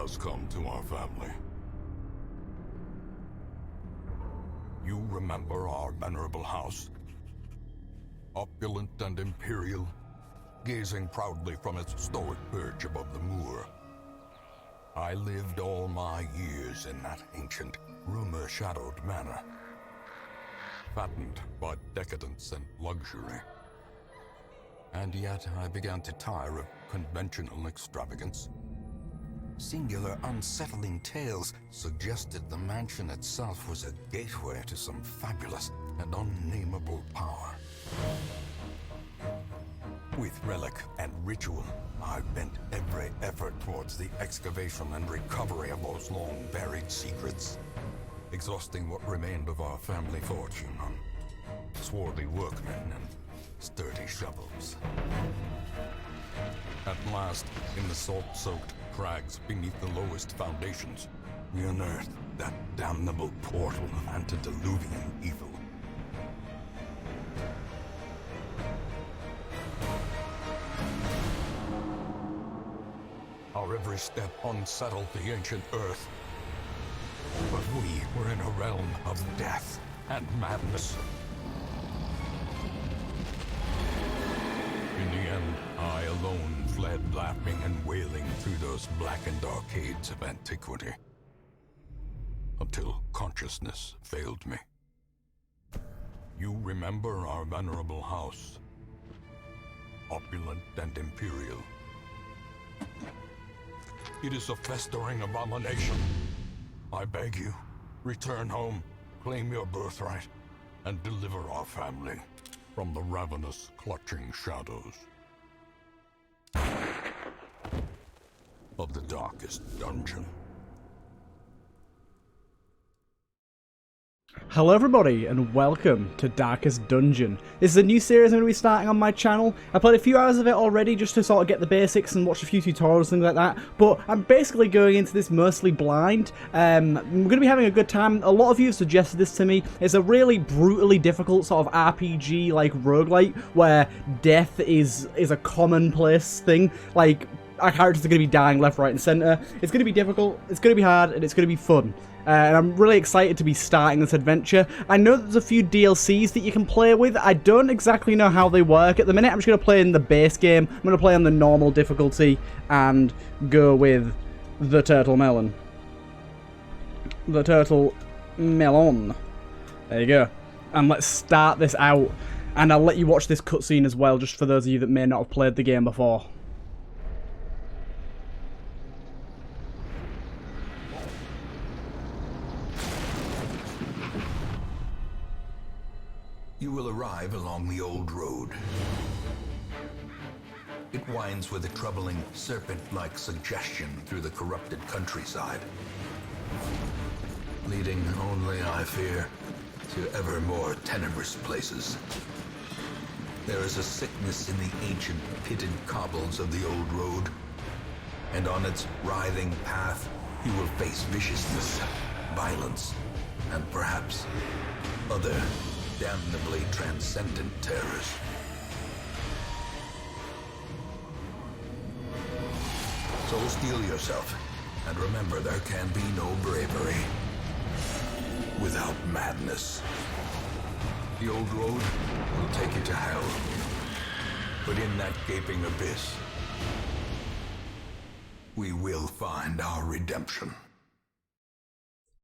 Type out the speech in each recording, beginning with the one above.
has come to our family. You remember our venerable house? Opulent and imperial, gazing proudly from its stoic perch above the moor. I lived all my years in that ancient, rumor-shadowed manor, fattened by decadence and luxury. And yet I began to tire of conventional extravagance. Singular, unsettling tales suggested the mansion itself was a gateway to some fabulous and unnameable power. With relic and ritual, I bent every effort towards the excavation and recovery of those long-buried secrets, exhausting what remained of our family fortune on swarthy workmen and sturdy shovels. At last, in the salt-soaked crags beneath the lowest foundations, we unearthed that damnable portal of antediluvian evil. Our every step unsettled the ancient earth, but we were in a realm of death and madness. In the end, I alone fled laughing and wailing through those blackened arcades of antiquity, until consciousness failed me. You remember our venerable house, opulent and imperial. It is a festering abomination. I beg you, return home, claim your birthright, and deliver our family from the ravenous, clutching shadows of the darkest dungeon. Hello everybody and welcome to Darkest Dungeon. This is a new series I'm going to be starting on my channel. I played a few hours of it already just to sort of get the basics and watch a few tutorials and things like that, but I'm basically going into this mostly blind. I'm going to be having a good time. A lot of you have suggested this to me. It's a really brutally difficult sort of RPG like roguelike where death is a commonplace thing. Like, our characters are going to be dying left, right and centre. It's going to be difficult, it's going to be hard, and it's going to be fun. And I'm really excited to be starting this adventure. I know there's a few DLCs that you can play with. I don't exactly know how they work. At the minute, I'm just going to play in the base game. I'm going to play on the normal difficulty and go with TheTurtleMelon. TheTurtleMelon. There you go. And let's start this out. And I'll let you watch this cutscene as well, just for those of you that may not have played the game before. You will arrive along the old road. It winds with a troubling, serpent-like suggestion through the corrupted countryside, leading only, I fear, to ever more tenebrous places. There is a sickness in the ancient, pitted cobbles of the old road, and on its writhing path, you will face viciousness, violence, and perhaps other damnably transcendent terrors. So steel yourself, and remember there can be no bravery without madness. The old road will take you to hell, but in that gaping abyss, we will find our redemption.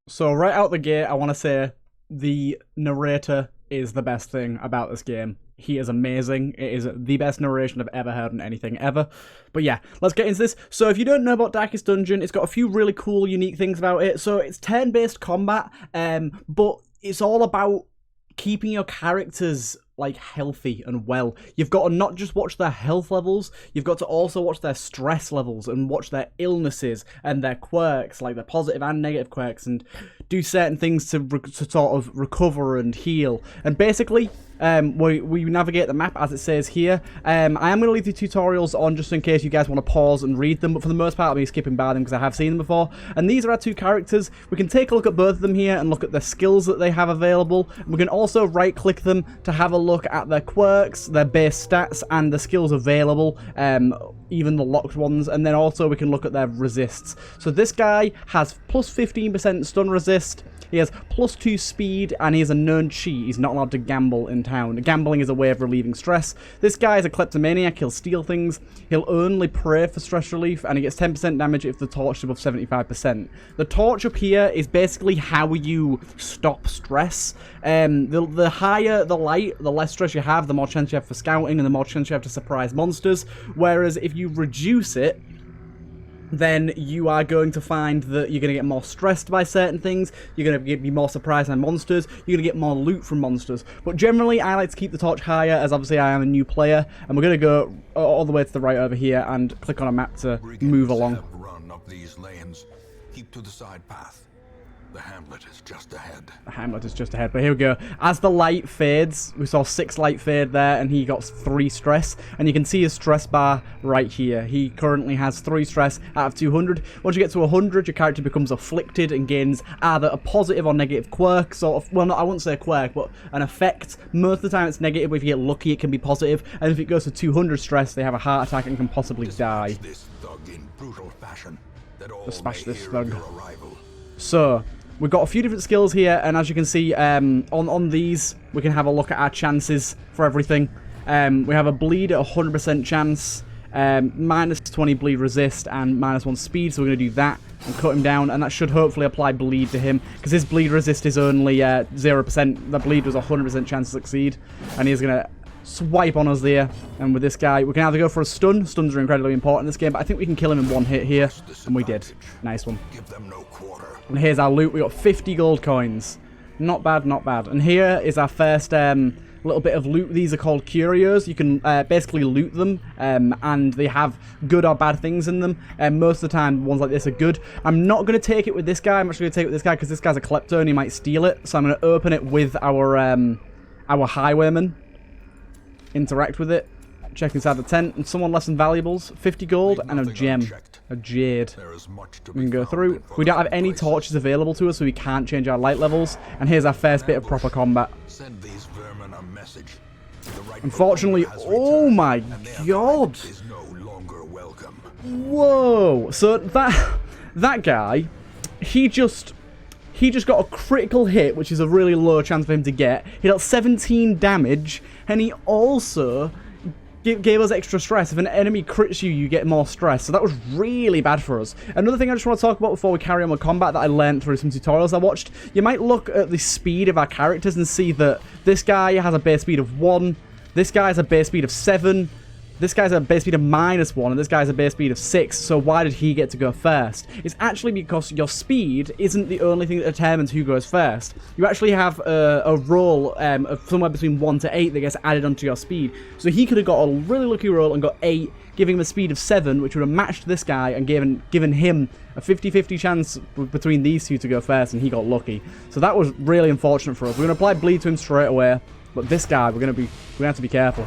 So right out the gate, I want to say the narrator is the best thing about this game. He is amazing. It is the best narration I've ever heard on anything ever. But yeah, let's get into this. So if you don't know about Darkest Dungeon, it's got a few really cool, unique things about it. So it's turn-based combat, but it's all about keeping your characters like healthy and well. You've got to not just watch their health levels, you've got to also watch their stress levels and watch their illnesses and their quirks, like their positive and negative quirks, and do certain things to sort of recover and heal. And basically, we navigate the map as it says here. I am going to leave the tutorials on just in case you guys want to pause and read them, but for the most part I'll be skipping by them because I have seen them before. And these are our two characters. We can take a look at both of them here and look at the skills that they have available. We can also right click them to have a look at their quirks, their base stats, and the skills available, even the locked ones, and then also we can look at their resists. So this guy has plus 15% stun resist, he has plus 2 speed, and he has a known cheat. He's not allowed to gamble in town. Gambling is a way of relieving stress. This guy is a kleptomaniac. He'll steal things. He'll only pray for stress relief, and he gets 10% damage if the torch is above 75%. The torch up here is basically how you stop stress. The higher the light, the less stress you have, the more chance you have for scouting, and the more chance you have to surprise monsters. Whereas if you reduce it, then you are going to find that you're going to get more stressed by certain things, you're going to be more surprised by monsters, you're going to get more loot from monsters. But generally, I like to keep the torch higher, as obviously I am a new player, and we're going to go all the way to the right over here and click on a map to move along. Run up these lanes. Keep to the side path. The hamlet is just ahead. The hamlet is just ahead, but here we go. As the light fades, we saw 6 light fade there, and he got 3 stress. And you can see his stress bar right here. He currently has 3 stress out of 200. Once you get to 100, your character becomes afflicted and gains either a positive or negative quirk, sort of. Well, I wouldn't say a quirk, but an effect. Most of the time it's negative, but if you get lucky, it can be positive. And if it goes to 200 stress, they have a heart attack and can possibly die. This thug in brutal fashion, that all Smash may this hear thug. of your arrival. So, we've got a few different skills here, and as you can see, on these, we can have a look at our chances for everything. We have a bleed at 100% chance, minus 20 bleed resist, and minus 1 speed, so we're going to do that and cut him down, and that should hopefully apply bleed to him, because his bleed resist is only 0%. The bleed was 100% chance to succeed, and he's going to swipe on us there. And with this guy, we can either go for a stun. Stuns are incredibly important in this game, but I think we can kill him in 1 hit here, and we did. Nice one. Give them no quarter. And here's our loot. We got 50 gold coins. Not bad, not bad. And here is our first little bit of loot. These are called curios. You can basically loot them, and they have good or bad things in them. Most of the time, ones like this are good. I'm not going to take it with this guy. I'm actually going to take it with this guy because this guy's a klepto and he might steal it. So I'm going to open it with our highwayman. Interact with it. Check inside the tent. And someone less than valuables. 50 gold and a gem. A jade. We can go through. We don't have any torches available to us, so we can't change our light levels. And here's our first bit of proper combat. Send these vermin a message. Unfortunately, oh my god. Whoa. So that guy, he just got a critical hit, which is a really low chance for him to get. He dealt 17 damage, and he also gave us extra stress. If an enemy crits you, you get more stress. So that was really bad for us. Another thing I just want to talk about before we carry on with combat that I learned through some tutorials I watched. You might look at the speed of our characters and see that this guy has a base speed of 1. This guy has a base speed of 7. This guy's a base speed of -1, and this guy's a base speed of 6, so why did he get to go first? It's actually because your speed isn't the only thing that determines who goes first. You actually have a roll of somewhere between 1 to 8 that gets added onto your speed. So he could have got a really lucky roll and got 8, giving him a speed of 7, which would have matched this guy and given him a 50-50 chance between these two to go first, and he got lucky. So that was really unfortunate for us. We're going to apply bleed to him straight away, but this guy, we're going to have to be careful.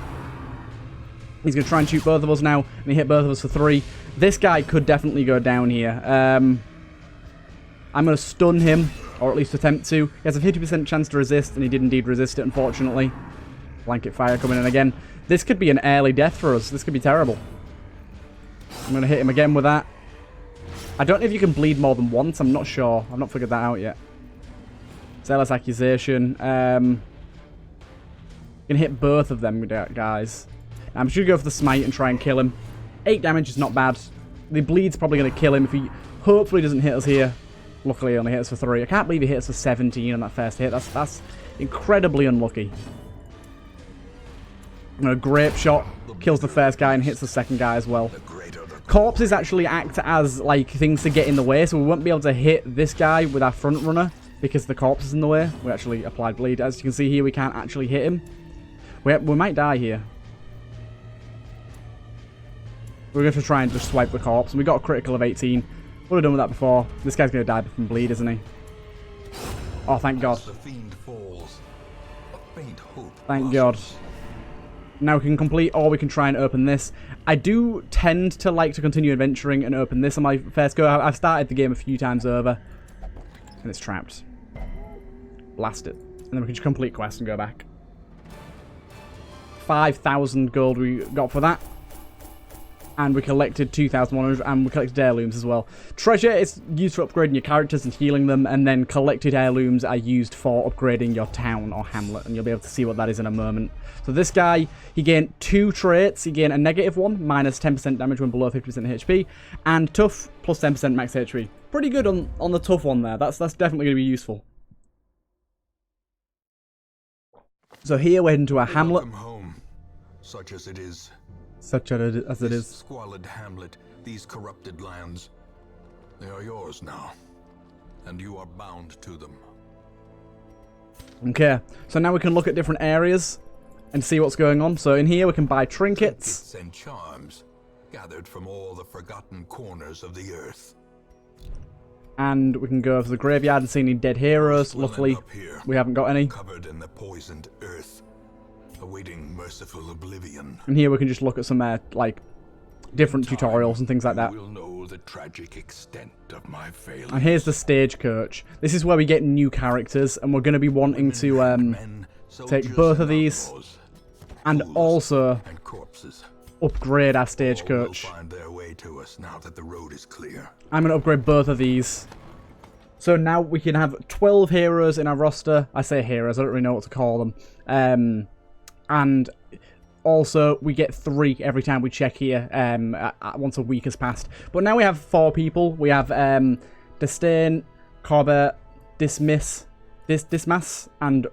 He's going to try and shoot both of us now, and he hit both of us for 3. This guy could definitely go down here. I'm going to stun him, or at least attempt to. He has a 50% chance to resist, and he did indeed resist it, unfortunately. Blanket fire coming in again. This could be an early death for us. This could be terrible. I'm going to hit him again with that. I don't know if you can bleed more than once. I'm not sure. I've not figured that out yet. Zealous accusation. You can hit both of them, guys. I'm just going to go for the smite and try and kill him. 8 damage is not bad. The bleed's probably going to kill him if he hopefully doesn't hit us here. Luckily, he only hit us for 3. I can't believe he hit us for 17 on that first hit. That's incredibly unlucky. A grape shot kills the first guy and hits the second guy as well. Corpses actually act as like things to get in the way, so we won't be able to hit this guy with our front runner because the corpse is in the way. We actually applied bleed. As you can see here, we can't actually hit him. We might die here. We're going to try and just swipe the corpse. And we got a critical of 18. Would have done with that before. This guy's going to die from bleed, isn't he? Oh, thank God. Thank God. Now we can complete, or we can try and open this. I do tend to like to continue adventuring and open this on my first go. I've started the game a few times over. And it's trapped. Blast it. And then we can just complete quest and go back. 5,000 gold we got for that. And we collected 2,100, and we collected heirlooms as well. Treasure is used for upgrading your characters and healing them, and then collected heirlooms are used for upgrading your town or hamlet, and you'll be able to see what that is in a moment. So this guy, he gained 2 traits. He gained a -1, minus 10% damage when below 50% HP, and tough, plus 10% max HP. Pretty good on the tough one there. That's definitely going to be useful. So here we're heading to our hamlet. Welcome home, such as it is. Such as it This is. squalid hamlet, these corrupted lands, they are yours now, and you are bound to them. Okay, so now we can look at different areas and see what's going on. So in here we can buy trinkets. Trinkets and charms, gathered from all the forgotten corners of the earth. And we can go to the graveyard and see any dead heroes. Luckily, we haven't got any. Covered in the poisoned earth, awaiting merciful oblivion. And here we can just look at some like different tutorials and things like that. You will know the tragic extent of my failure. And here's the stagecoach. This is where we get new characters, and we're going to be wanting to take both of these and also upgrade our stagecoach. All will find their way to us now that the road is clear. I'm going to upgrade both of these. So now we can have 12 heroes in our roster. I say heroes, I don't really know what to call them. And also we get 3 every time we check here once a week has passed. But now we have 4 people. We have Disdain, Corbett, Dismas, and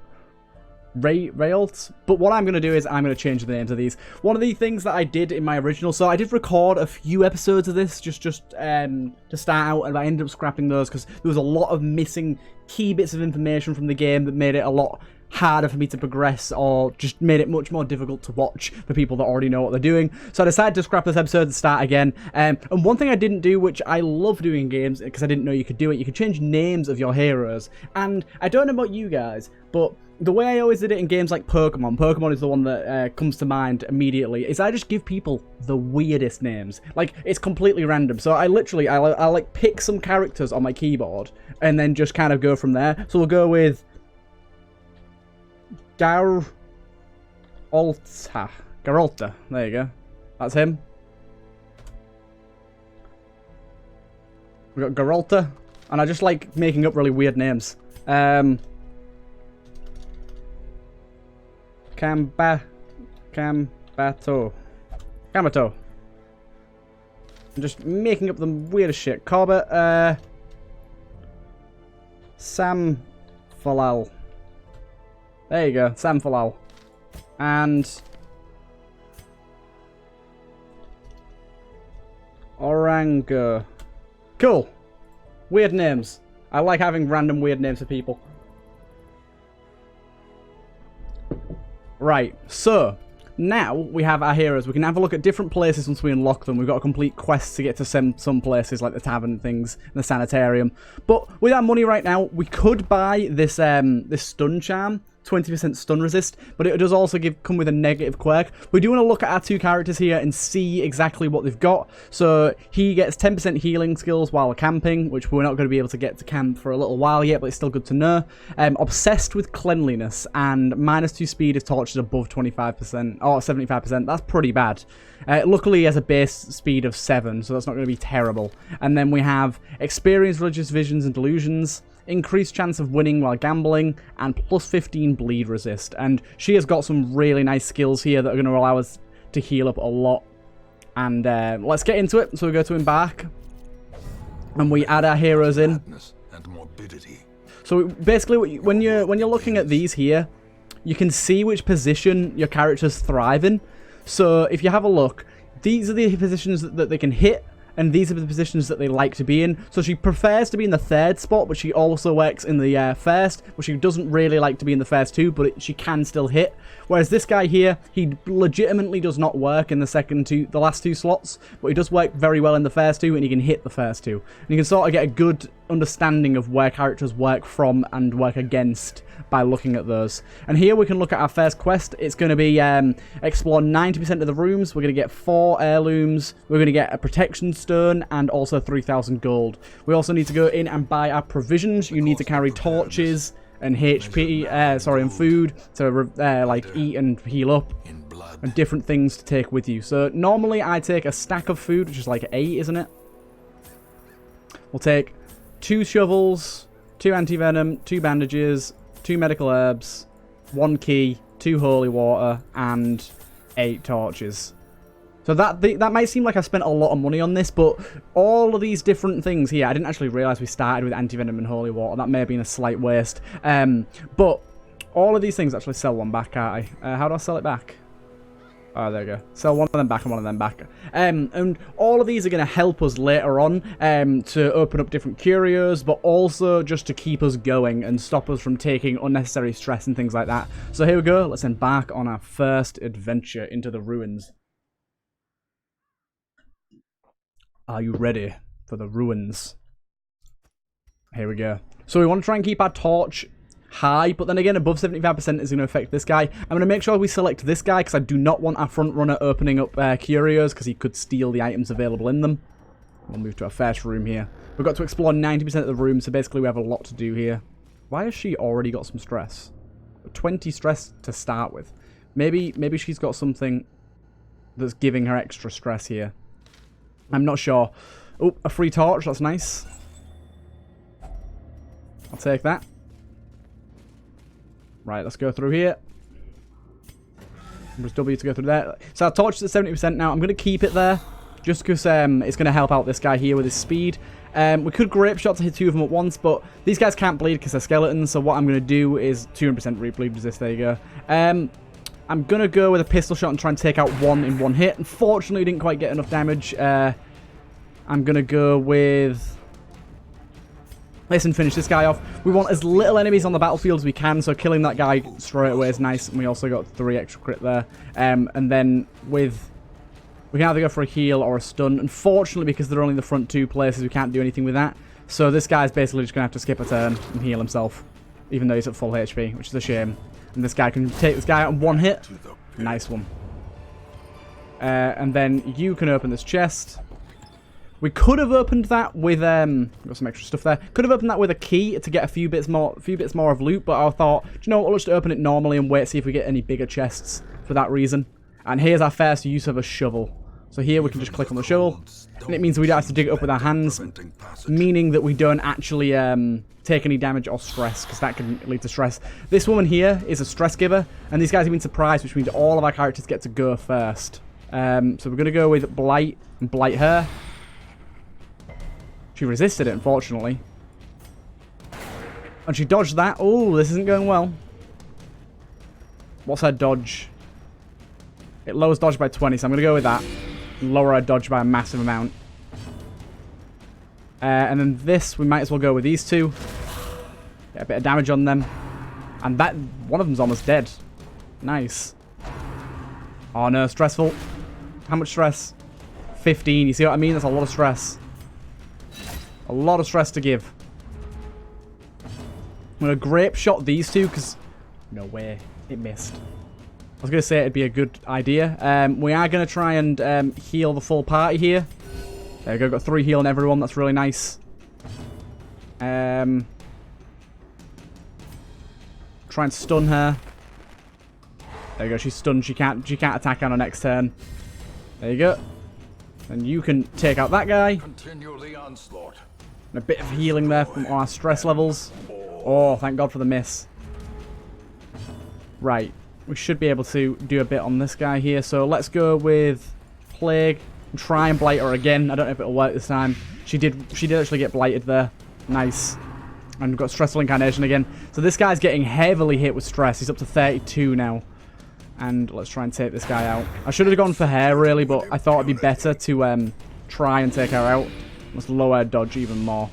Rails. But what I'm going to do is I'm going to change the names of these. One of the things that I did in my original, so I did record a few episodes of this just to start out, and I ended up scrapping those because there was a lot of missing key bits of information from the game that made it a lot harder for me to progress, or just made it much more difficult to watch for people that already know what they're doing. So I decided to scrap this episode and start again. And one thing I didn't do, which I love doing in games because I didn't know you could do it, you could change names of your heroes. And I don't know about you guys, but the way I always did it in games like Pokemon is the one that comes to mind immediately, is I just give people the weirdest names. Like, it's completely random. So I literally, I like pick some characters on my keyboard and then just kind of go from there. So we'll go with Garolta. There you go. That's him. We got Garolta, and I just like making up really weird names. Kamato. I'm just making up the weirdest shit. Corbett, Sam Falal. There you go, Sam Falal. And Orango. Cool. Weird names. I like having random weird names for people. Right, so now we have our heroes. We can have a look at different places once we unlock them. We've got to complete quests to get to some places like the tavern and things, and the sanitarium. But with our money right now, we could buy this this stun charm. 20% stun resist, but it does also come with a negative quirk. We do want to look at our 2 characters here and see exactly what they've got. So he gets 10% healing skills while camping, which we're not going to be able to get to camp for a little while yet, but it's still good to know. Obsessed with cleanliness, and -2 speed if tortured above 25% or 75%. That's pretty bad. Luckily he has a base speed of 7, so that's not going to be terrible. And then we have experienced religious visions and delusions, increased chance of winning while gambling, and plus 15 bleed resist. And she has got some really nice skills here that are going to allow us to heal up a lot. And let's get into it. So we go to embark, and we add our heroes in. So basically, when you're looking at these here, you can see which position your characters thrive in. So if you have a look, these are the positions that they can hit, and these are the positions that they like to be in. So she prefers to be in the 3rd spot, but she also works in the 1st, but she doesn't really like to be in the first 2, but she can still hit. Whereas this guy here, he legitimately does not work in the last 2 slots, but he does work very well in the first 2, and he can hit the first 2. And you can sort of get a good understanding of where characters work from and work against by looking at those. And here we can look at our first quest. It's going to be explore 90% of the rooms. We're going to get 4 heirlooms. We're going to get a protection stone and also 3,000 gold. We also need to go in and buy our provisions. You need to carry torches, and HP, and food to like eat and heal up, and different things to take with you. So normally I take a stack of food, which is like 8, isn't it? We'll take 2 shovels, 2 anti-venom, 2 bandages, 2 medical herbs, 1 key, 2 holy water, and 8 torches. So that might seem like I spent a lot of money on this, but all of these different things here, I didn't actually realise we started with anti-venom and holy water. That may have been a slight waste. But all of these things actually sell one back, can't I? How do I sell it back? Oh, there we go. Sell one of them back and one of them back. And all of these are going to help us later on to open up different curios, but also just to keep us going and stop us from taking unnecessary stress and things like that. So here we go. Let's embark on our first adventure into the ruins. Are you ready for the ruins? Here we go. So we want to try and keep our torch high, but then again, above 75% is going to affect this guy. I'm going to make sure we select this guy because I do not want our front runner opening up curios because he could steal the items available in them. We'll move to our first room here. We've got to explore 90% of the room, so basically we have a lot to do here. Why has she already got some stress? 20 stress to start with. Maybe she's got something that's giving her extra stress here. I'm not sure. Oh, a free torch. That's nice. I'll take that. Right, let's go through here. Press W to go through there. So our torch is at 70% now. I'm going to keep it there. Just because it's going to help out this guy here with his speed. We could grape shot to hit 2 of them at once, but these guys can't bleed because they're skeletons. So what I'm going to do is 200% bleed resist. There you go. I'm going to go with a pistol shot and try and take out 1 in 1 hit. Unfortunately, didn't quite get enough damage. I'm going to go with... Listen, finish this guy off. We want as little enemies on the battlefield as we can, so killing that guy straight away is nice. And we also got 3 extra crit there. And then with... We can either go for a heal or a stun. Unfortunately, because they're only the front 2 places, we can't do anything with that. So this guy's basically just going to have to skip a turn and heal himself. Even though he's at full HP, which is a shame. And this guy can take this guy out in 1 hit. Nice one. And then you can open this chest. We could have opened that with got some extra stuff there. Could have opened that with a key to get a few bits more of loot, but I thought, do you know what, we'll just open it normally and wait, see if we get any bigger chests for that reason. And here's our first use of a shovel. So here we can just click on the shovel, and it means we don't have to dig it up with our hands, meaning that we don't actually take any damage or stress, because that can lead to stress. This woman here is a stress giver, and these guys have been surprised, which means all of our characters get to go first. So we're going to go with Blight and blight her. She resisted it, unfortunately. And she dodged that. Oh, this isn't going well. What's her dodge? It lowers dodge by 20, so I'm going to go with that. And lower her dodge by a massive amount. And then this, we might as well go with these 2. Get a bit of damage on them. And that, one of them's almost dead. Nice. Oh no, stressful. How much stress? 15, you see what I mean? That's a lot of stress. A lot of stress to give. I'm going to grape shot these 2 because... No way. It missed. I was going to say it'd be a good idea. We are going to try and heal the full party here. There we go. Got 3 healing everyone. That's really nice. Try and stun her. There you go. She's stunned. She can't attack on her next turn. There you go. And you can take out that guy. Continue the onslaught. And a bit of healing there from our stress levels. Oh, thank God for the miss. Right. We should be able to do a bit on this guy here. So let's go with Plague. And try and blight her again. I don't know if it'll work this time. She did actually get blighted there. Nice. And we've got Stressful Incarnation again. So this guy's getting heavily hit with stress. He's up to 32 now. And let's try and take this guy out. I should have gone for hair, really, but I thought it'd be better to try and take her out. Let's lower her dodge even more.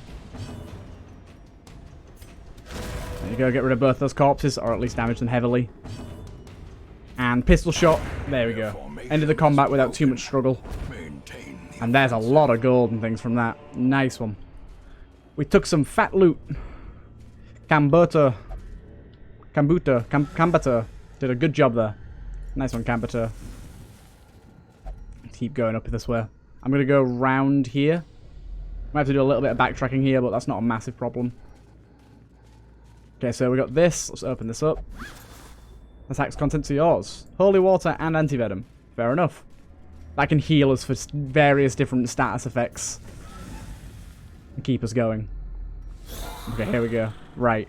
There you go, get rid of both those corpses, or at least damage them heavily. And pistol shot. There we go. Ended the combat without too much struggle. And there's a lot of gold and things from that. Nice one. We took some fat loot. Kambuta did a good job there. Nice one, Kambuta. Keep going up this way. I'm going to go round here. Might have to do a little bit of backtracking here, but that's not a massive problem. Okay, so we got this. Let's open this up. Attacks contents are yours. Holy water and antivenom. Fair enough. That can heal us for various different status effects. And keep us going. Okay, here we go. Right.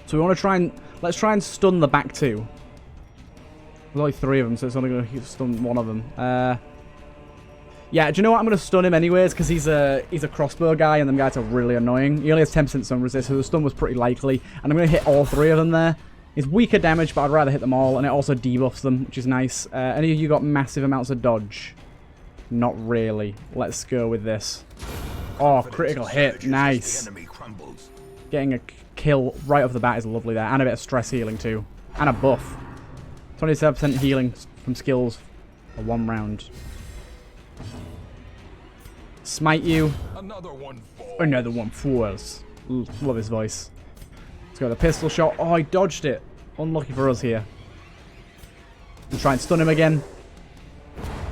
So we want to try and... Let's try and stun the back two. There's only 3 of them, so it's only going to stun 1 of them. Yeah, do you know what? I'm going to stun him anyways, because he's a crossbow guy, and them guys are really annoying. He only has 10% stun resist, so the stun was pretty likely. And I'm going to hit all 3 of them there. It's weaker damage, but I'd rather hit them all, and it also debuffs them, which is nice. Any of you got massive amounts of dodge? Not really. Let's go with this. Oh, critical hit. Nice. Getting a kill right off the bat is lovely there. And a bit of stress healing too. And a buff. 27% healing from skills for 1 round. Smite you. Another one falls. Love his voice. Let's go with the pistol shot. Oh, he dodged it. Unlucky for us here. We'll try and stun him again.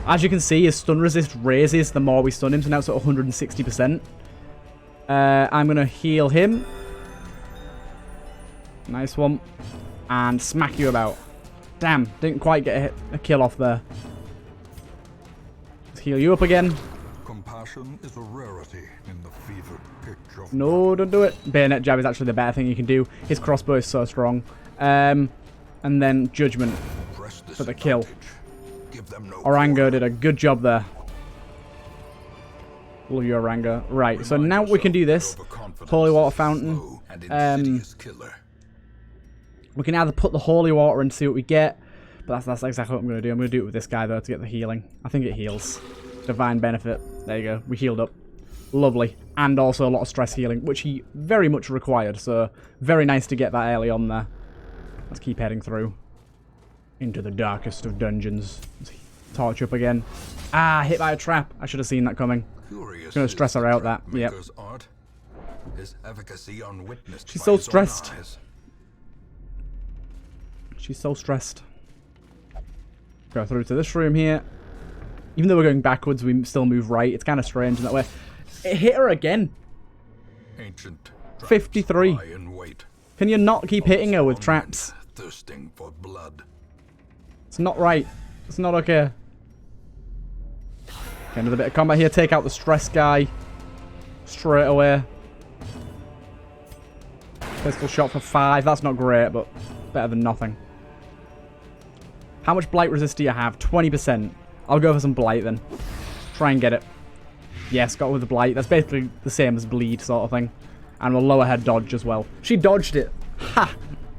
As you can see, his stun resist raises the more we stun him, so now it's at 160%. I'm going to heal him. Nice one. And smack you about. Damn, didn't quite get a kill off there. Let's heal you up again. Compassion is a rarity in the fevered pitch of... No, don't do it. Bayonet jab is actually the better thing you can do. His crossbow is so strong. And then judgment for the kill. Orango did a good job there. Love you, Orango. Right, so now we can do this. Holy water fountain. We can either put the holy water and see what we get. But that's exactly what I'm going to do. I'm going to do it with this guy, though, to get the healing. I think it heals. Divine benefit. There you go. We healed up. Lovely. And also a lot of stress healing, which he very much required. So, very nice to get that early on there. Let's keep heading through. Into the darkest of dungeons. Torch up again. Ah, hit by a trap. I should have seen that coming. It's going to stress her out, that. Yep. She's so stressed. She's so stressed. Go through to this room here. Even though we're going backwards, we still move right. It's kind of strange in that way. It hit her again. 53. Can you not keep hitting her with traps? Thirsting for blood. It's not right. It's not okay. Okay, another bit of combat here. Take out the stress guy. Straight away. Pistol shot for 5. That's not great, but better than nothing. How much blight resist do you have? 20%. I'll go for some blight then. Try and get it. Yes, got with the blight. That's basically the same as bleed sort of thing. And we'll lower her dodge as well. She dodged it. Ha!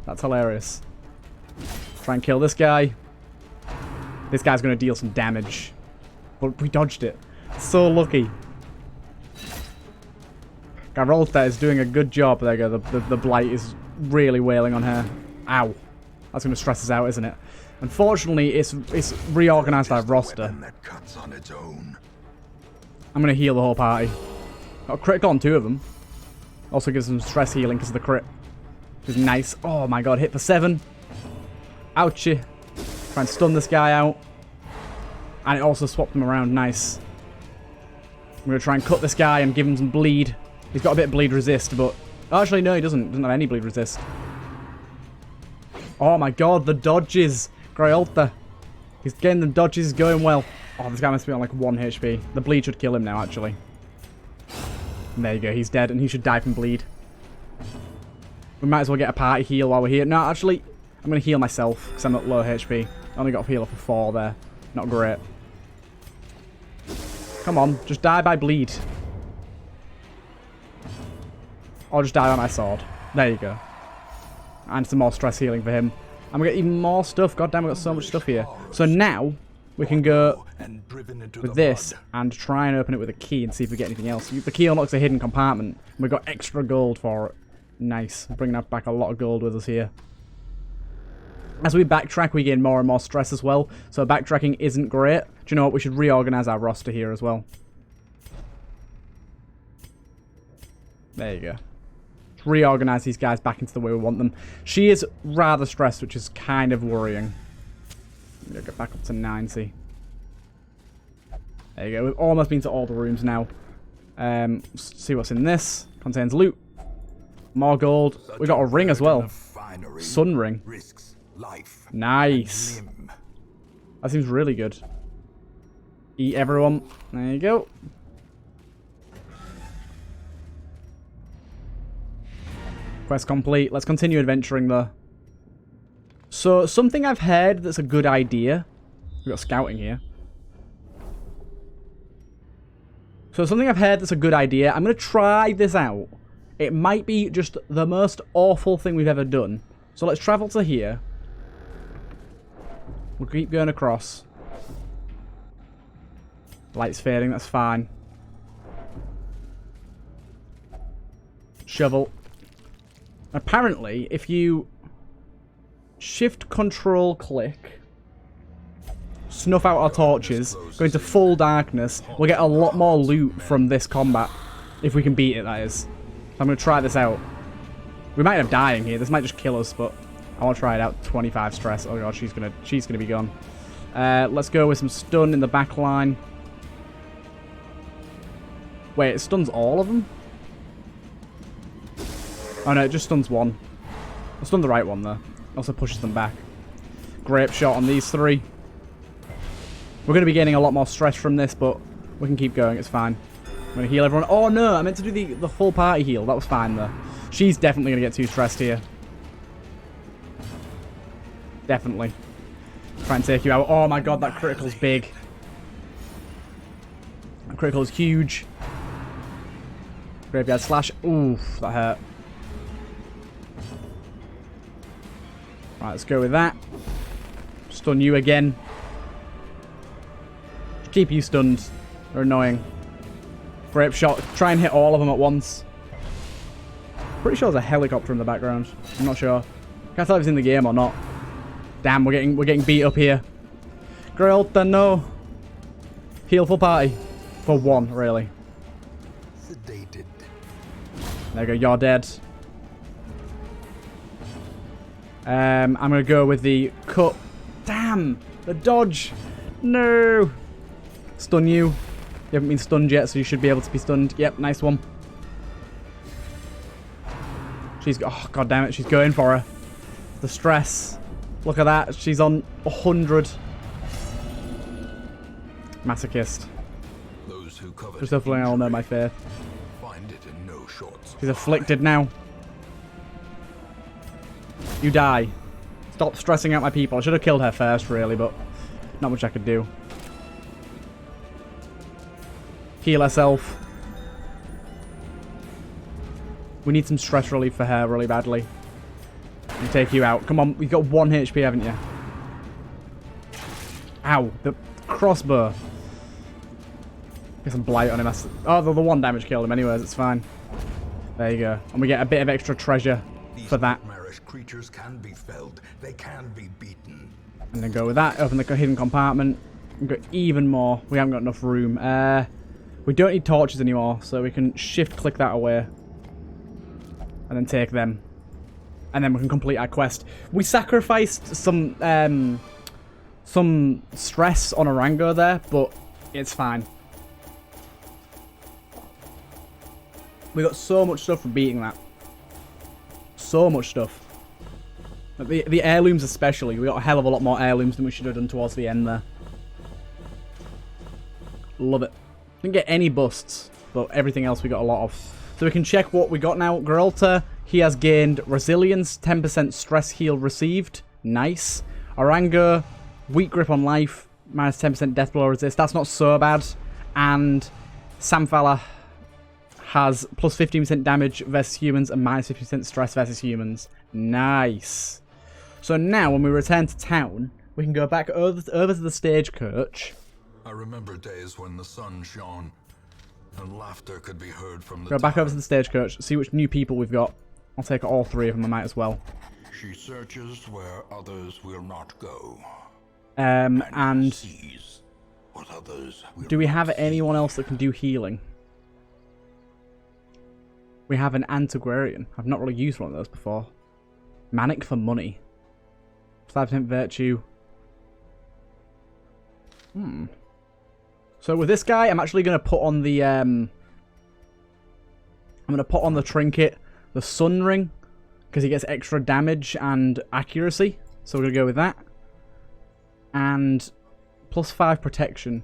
That's hilarious. Try and kill this guy. This guy's going to deal some damage. But we dodged it. So lucky. Garolta is doing a good job. There you go. The blight is really wailing on her. Ow. That's going to stress us out, isn't it? Unfortunately, it's reorganized our roster. I'm going to heal the whole party. Got a critical on 2 of them. Also gives them stress healing because of the crit. Which is nice. Oh my god, hit for 7. Ouchie. Try and stun this guy out. And it also swapped him around. Nice. I'm going to try and cut this guy and give him some bleed. He's got a bit of bleed resist, but... Oh, actually, no, he doesn't. Doesn't have any bleed resist. Oh my god, the dodges. Grayolta. He's getting the dodges going well. Oh, this guy must be on like 1 HP. The bleed should kill him now, actually. And there you go, he's dead, and he should die from bleed. We might as well get a party heal while we're here. No, actually, I'm going to heal myself, because I'm at low HP. I only got a healer for 4 there. Not great. Come on, just die by bleed. Or just die by my sword. There you go. And some more stress healing for him. And we get even more stuff. God damn, we got so much stuff here. So now, we can go with this and try and open it with a key and see if we get anything else. The key unlocks a hidden compartment. And we got extra gold for it. Nice. Bringing back a lot of gold with us here. As we backtrack, we gain more and more stress as well. So backtracking isn't great. Do you know what? We should reorganize our roster here as well. There you go. Reorganize these guys back into the way we want them. She is rather stressed, which is kind of worrying. I'm gonna get back up to 90. There you go. We've almost been to all the rooms now. See what's in this. Contains loot. More gold. We got a ring as well. Sun ring. Nice. That seems really good. Eat everyone. There you go. Quest complete. Let's continue adventuring though. So, something I've heard that's a good idea. We've got scouting here. So, something I've heard that's a good idea. I'm going to try this out. It might be just the most awful thing we've ever done. So, let's travel to here. We'll keep going across. Light's fading, that's fine. Shovel. Apparently, if you shift control click, snuff out our torches, go into full darkness, we'll get a lot more loot from this combat. If we can beat it, that is. So I'm going to try this out. We might end up dying here. This might just kill us, but I want to try it out. 25 stress. Oh god, she's gonna be gone. Let's go with some stun in the back line. Wait, it stuns all of them? Oh no, it just stuns one. I'll stun the right one though. Also pushes them back. Grape shot on these three. We're going to be gaining a lot more stress from this, but we can keep going. It's fine. I'm going to heal everyone. Oh no, I meant to do the full party heal. That was fine though. She's definitely going to get too stressed here. Definitely. Try and take you out. Oh my god, that critical's big. That critical is huge. Graveyard slash. Oof, that hurt. Right, let's go with that. Stun you again. Just keep you stunned. They're annoying. Grape shot. Try and hit all of them at once. Pretty sure there's a helicopter in the background. I'm not sure. Can't tell if it's in the game or not. Damn, we're getting beat up here. Grelta, no. Heal full party. For one, really. Sedated. There you go, you're dead. I'm going to go with the cut. Damn! The dodge! No! Stun you. You haven't been stunned yet, so you should be able to be stunned. Yep, nice one. She's... Oh, god damn it, she's going for her. The stress. Look at that, she's on 100. Masochist. Those who covered Just hopefully I'll know my faith. find it in no short supply. She's afflicted now. You die. Stop stressing out my people. I should have killed her first, really, but not much I could do. Heal herself. We need some stress relief for her really badly. And take you out. Come on, you've got 1 HP, haven't you? Ow, the crossbow. Get some blight on him. Oh, the 1 damage killed him anyways, it's fine. There you go. And we get a bit of extra treasure for that. Creatures can be felled. They can be beaten. And then go with that. Open the hidden compartment. We've got even more. We haven't got enough room. We don't need torches anymore, so we can shift click that away. And then take them. And then we can complete our quest. We sacrificed some stress on Orango there, but it's fine. We got so much stuff from beating that. So much stuff. The heirlooms especially. We got a hell of a lot more heirlooms than we should have done towards the end there. Love it. Didn't get any busts, but everything else we got a lot of. So we can check what we got now. Geralta, he has gained resilience, 10% stress heal received. Nice. Orango, weak grip on life, minus 10% death blow resist. That's not so bad. And Samfala has plus 15% damage versus humans and minus 50% stress versus humans. Nice. So now, when we return to town, we can go back over to the stagecoach. I remember days when the sun shone and laughter could be heard from the Go back over to the stagecoach, see which new people we've got. I'll take all 3 of them, I might as well. She searches where others will not go. And sees what others will do we have not anyone see. else that can do healing? We have an antiquarian. I've not really used one of those before. Manic for money. 5% virtue. So with this guy, I'm actually going to put on the I'm going to put on the trinket, the Sun Ring, because he gets extra damage and accuracy. So we're going to go with that. And +5 protection,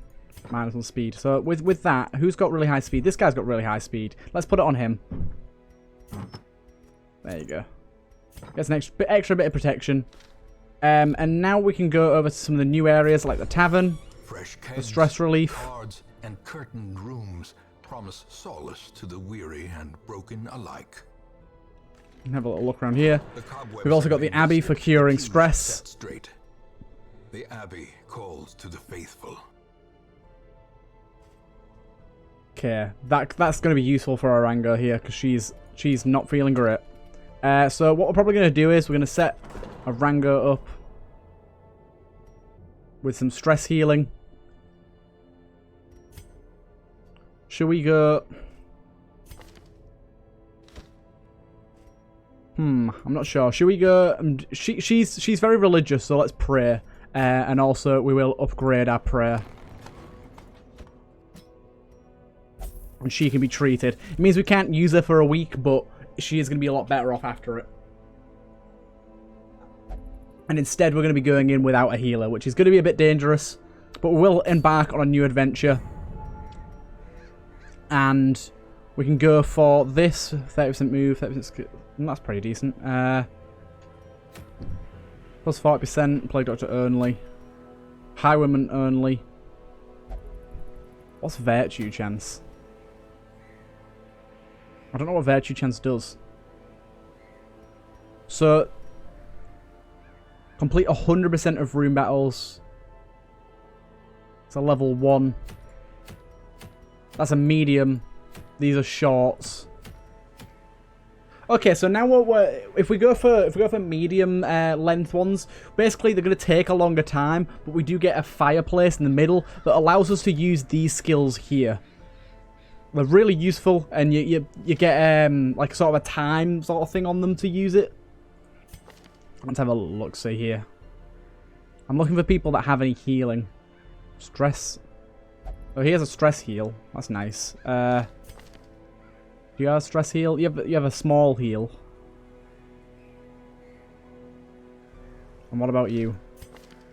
-1 speed. So with that, who's got really high speed? This guy's got really high speed. Let's put it on him. There you go. Gets an extra bit of protection. And now we can go over to some of the new areas like the tavern, Fresh the kegs, stress relief. cards, and curtained rooms promise solace to the weary and broken alike. Have a little look around here. The cobwebs We've also got have the been Abbey lifted, for curing the queues stress. set straight. The Abbey calls to the faithful. Okay, that's going to be useful for Arango here because she's not feeling great. So what we're probably going to do is we're going to set Arango up with some stress healing. Should we go? I'm not sure. Should we go? She's very religious, so let's pray, and also we will upgrade our prayer. And she can be treated. It means we can't use her for a week, but she is going to be a lot better off after it. And instead, we're going to be going in without a healer, which is going to be a bit dangerous. But we will embark on a new adventure. And we can go for this. 30% move, 30% skill. That's pretty decent. Plus 40%, Plague Doctor only. Highwayman only. What's Virtue Chance? I don't know what Virtue Chance does. So, complete 100% of room battles. It's a level 1. That's a medium. These are shorts. Okay, so now if we go for medium length ones, basically they're going to take a longer time, but we do get a fireplace in the middle that allows us to use these skills here. They're really useful, and you get like sort of a time sort of thing on them to use it. Let's have a look. See here. I'm looking for people that have any healing. Stress. Oh, he has a stress heal. That's nice. Do you have a stress heal? You have a small heal. And what about you?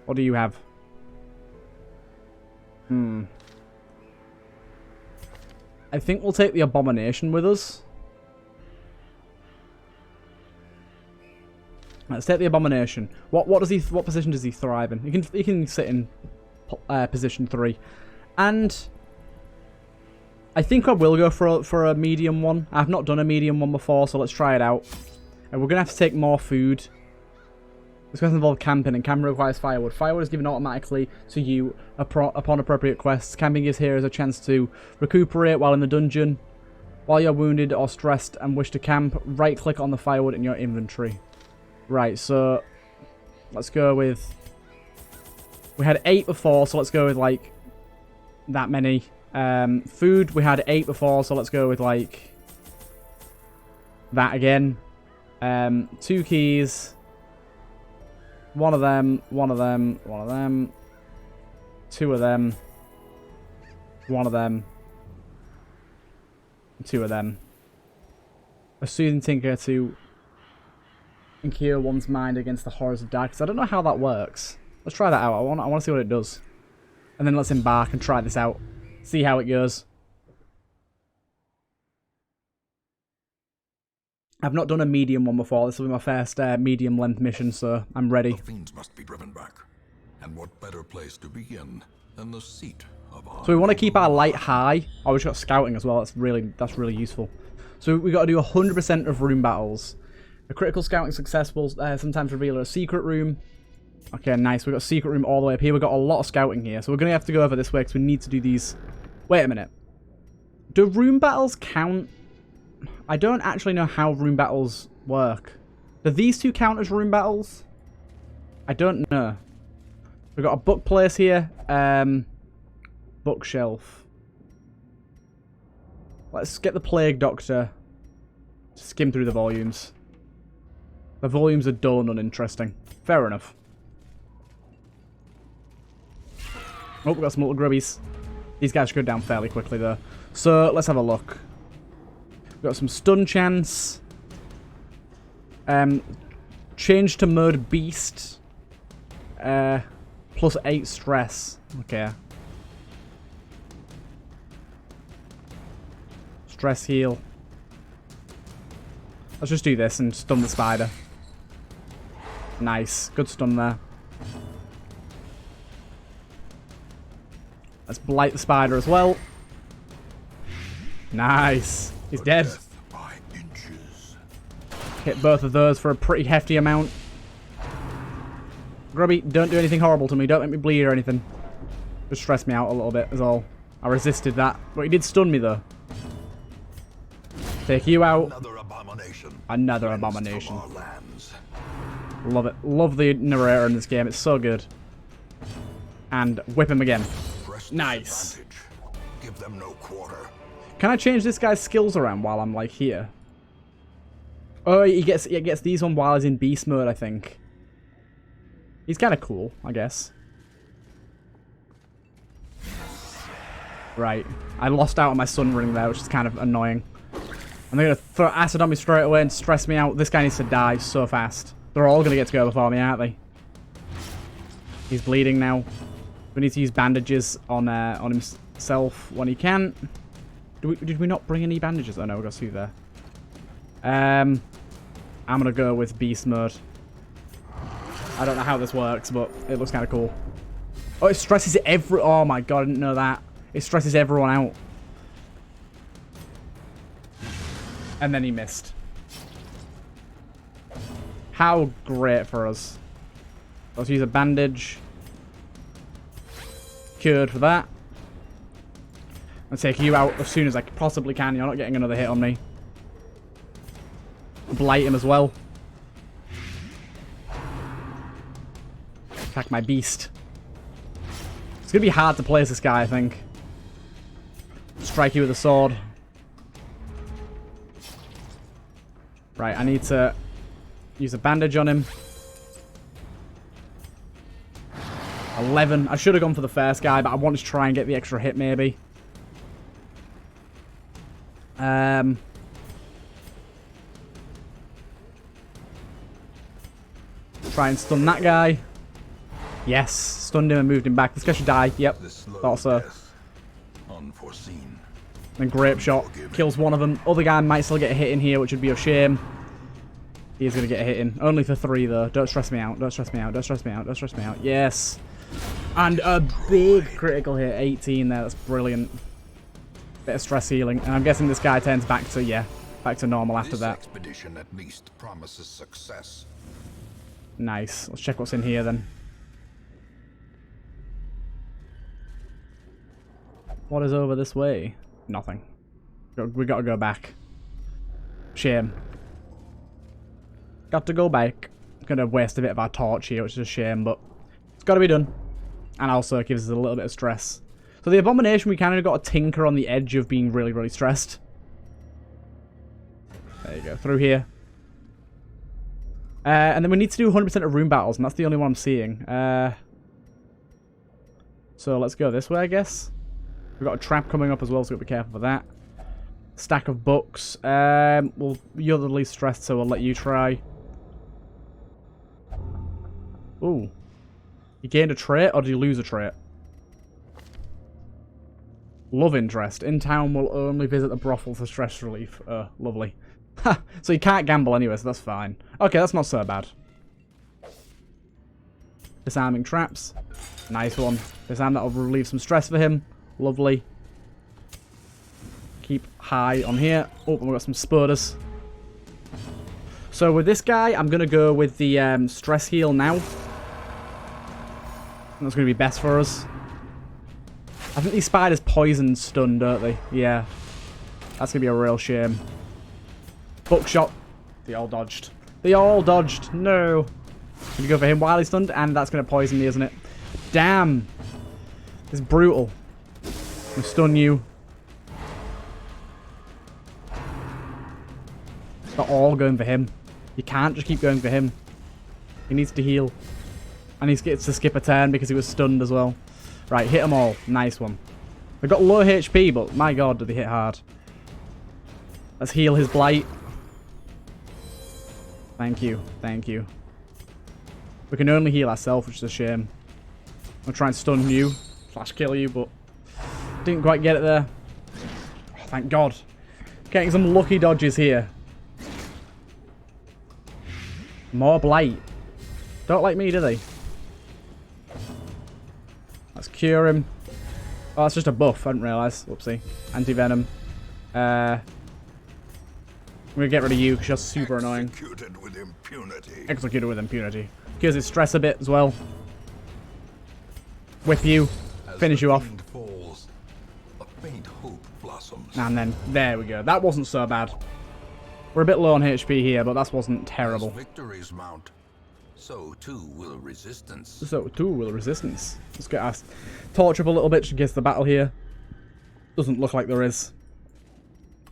What do you have? I think we'll take the Abomination with us. Let's take the Abomination. What position does he thrive in? He can sit in position 3. And I think I will go for a medium one. I've not done a medium one before, so let's try it out. And we're gonna have to take more food. This going to involve camping, and camping requires firewood. Firewood is given automatically to you upon appropriate quests. Camping gives heroes a chance to recuperate while in the dungeon. While you're wounded or stressed and wish to camp, right-click on the firewood in your inventory. Right, so let's go with... We had 8 before, so let's go with, like, that many. Food, we had 8 before, so let's go with, like, that again. 2 keys... One of them, one of them, one of them, 2 of them, 1 of them, 2 of them. A soothing tinker to cure one's mind against the horrors of darkness. I don't know how that works. Let's try that out. I want to see what it does. And then let's embark and try this out. See how it goes. I've not done a medium one before. This will be my first medium length mission, so I'm ready. The fiends must be driven back. And what better place to begin than the seat of our... So we want to keep our light high. Oh, we've got scouting as well. That's really useful. So we got to do 100% of room battles. A critical scouting success will sometimes reveal a secret room. Okay, nice. We've got a secret room all the way up here. We've got a lot of scouting here. So we're going to have to go over this way because we need to do these... Wait a minute. Do room battles count? I don't actually know how room battles work. Do these two count as room battles? I don't know. We've got a book place here. Bookshelf. Let's get the Plague Doctor to skim through the volumes. The volumes are dull and uninteresting. Fair enough. Oh, we've got some little grubbies. These guys should go down fairly quickly, though. So, let's have a look. We've got some stun chance. Change to mode beast. Plus 8 stress. Okay. Stress heal. Let's just do this and stun the spider. Nice. Good stun there. Let's blight the spider as well. Nice. He's dead. Hit both of those for a pretty hefty amount. Grubby, don't do anything horrible to me. Don't make me bleed or anything. Just stress me out a little bit is all. I resisted that. But he did stun me though. Take you out. Another abomination. Another abomination. Love it. Love the narrator in this game. It's so good. And whip him again. Nice. Give them no quarter. Can I change this guy's skills around while I'm like here? Oh, he gets these on while he's in beast mode, I think. He's kind of cool, I guess. Right. I lost out on my sun ring there, which is kind of annoying. And they're going to throw acid on me straight away and stress me out. This guy needs to die so fast. They're all going to get to go before me, aren't they? He's bleeding now. We need to use bandages on himself when he can. Did we not bring any bandages? Oh no, we got two there. I'm going to go with beast mode. I don't know how this works, but it looks kind of cool. Oh, it stresses oh my god, I didn't know that. It stresses everyone out. And then he missed. How great for us. Let's use a bandage. Cured for that. I'll take you out as soon as I possibly can. You're not getting another hit on me. Blight him as well. Attack my beast. It's going to be hard to place this guy, I think. Strike you with a sword. Right, I need to use a bandage on him. 11. I should have gone for the first guy, but I wanted to try and get the extra hit, maybe. Try and stun that guy. Yes, stunned him and moved him back. This guy should die. Yep, thought so. Unforeseen. Then grape shot kills one of them. Other guy might still get a hit in here, which would be a shame. He is going to get a hit in. Only for 3 though. Don't stress me out. Don't stress me out. Don't stress me out. Don't stress me out. Yes. And a big critical hit. 18 there. That's brilliant. Bit of stress healing. And I'm guessing this guy turns back to, yeah, back to normal after that. This expedition at least promises success. Nice. Let's check what's in here then. What is over this way? Nothing. We gotta go back. Shame. Got to go back. Gonna waste a bit of our torch here, which is a shame, but it's gotta be done. And also gives us a little bit of stress. So the abomination, we kind of got a tinker on the edge of being really, really stressed. There you go. Through here. And then we need to do 100% of room battles, and that's the only one I'm seeing. So let's go this way, I guess. We've got a trap coming up as well, so we've got to be careful for that. Stack of books. Well, you're the least stressed, so I'll let you try. Ooh. You gained a trait, or did you lose a trait? Love interest. In town will only visit the brothel for stress relief. Oh, lovely. Ha! So you can't gamble anyway, so that's fine. Okay, that's not so bad. Disarming traps. Nice one. Disarm, that'll relieve some stress for him. Lovely. Keep high on here. Oh, and we've got some spiders. So with this guy, I'm going to go with the stress heal now. That's going to be best for us. I think these spiders poison stun, don't they? Yeah. That's going to be a real shame. Bookshot. They all dodged. They all dodged. No. Can you go for him while he's stunned? And that's going to poison me, isn't it? Damn. It's brutal. I'm stun you. They're all going for him. You can't just keep going for him. He needs to heal. And he gets to skip a turn because he was stunned as well. Right, hit them all. Nice one. They've got low HP, but my god, did they hit hard. Let's heal his blight. Thank you. Thank you. We can only heal ourselves, which is a shame. I'll try and stun you. Slash kill you, but didn't quite get it there. Oh, thank God. Getting some lucky dodges here. More blight. Don't like me, do they? Let's cure him. Oh, that's just a buff. I didn't realise. Whoopsie. Anti-venom. I'm going to get rid of you because you're super annoying. Executed with impunity. Executed with impunity. Cures his stress a bit as well. Whip you. Finish you off. Falls, a faint hope blossoms. And then, there we go. That wasn't so bad. We're a bit low on HP here, but that wasn't terrible. As victories mount, so too will resistance. So too will resistance. Let's get our torch up a little bit just in case the battle here doesn't look like there is.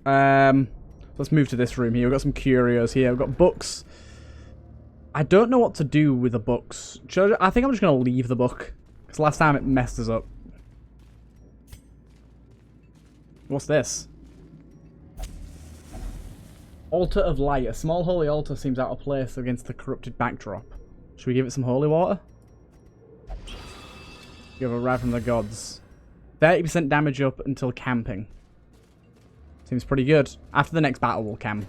Let's move to this room here. We've got some curios here. We've got books. I don't know what to do with the books. I think I'm just going to leave the book. Because last time it messed us up. What's this? Altar of Light. A small holy altar seems out of place against the corrupted backdrop. Should we give it some holy water? You have arrived from the gods. 30% damage up until camping. Seems pretty good. After the next battle, we'll camp.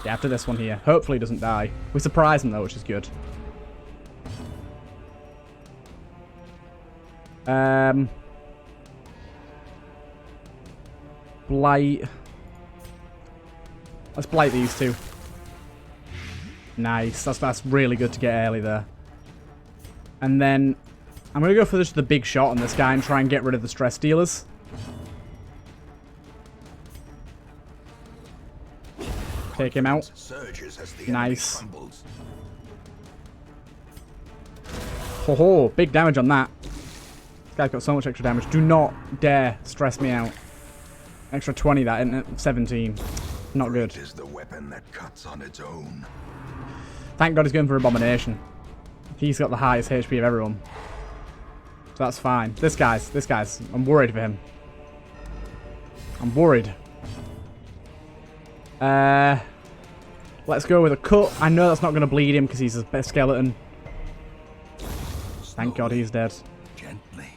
Yeah, after this one here. Hopefully he doesn't die. We surprise him though, which is good. Blight. Let's blight these two. Nice. That's really good to get early there. And then I'm going to go for just the big shot on this guy and try and get rid of the stress dealers. Take him out. Nice. Ho ho, big damage on that. This guy's got so much extra damage. Do not dare stress me out. Extra 20 that, isn't it? 17. Not good. Is the weapon that cuts on its own. Thank God he's going for Abomination. He's got the highest HP of everyone. So that's fine. This guy's, I'm worried for him. I'm worried. Let's go with a cut. I know that's not going to bleed him because he's a skeleton. Thank God he's dead. Gently.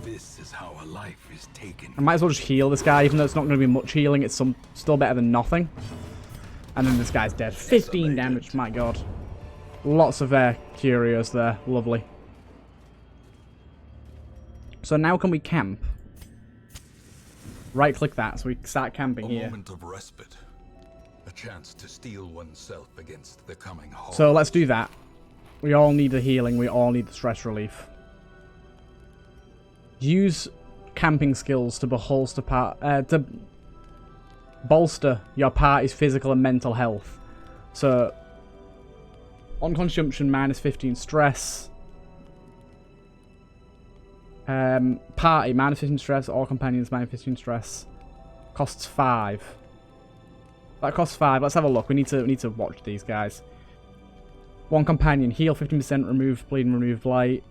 This is how a life is taken. I might as well just heal this guy, even though it's not going to be much healing. It's still better than nothing. And then this guy's dead. 15 damage, my God. Lots of curios there. Lovely. So now can we camp? Right click that so we start camping here. A moment of respite. A chance to steel oneself against the coming horror. So let's do that. We all need the healing. We all need the stress relief. Use camping skills to bolster your party's physical and mental health. So on consumption, minus 15 stress. Party, minus 15 stress. All companions, minus 15 stress. Costs 5. That costs 5. Let's have a look. We need to watch these guys. One companion, heal 15%, remove bleeding, remove blight.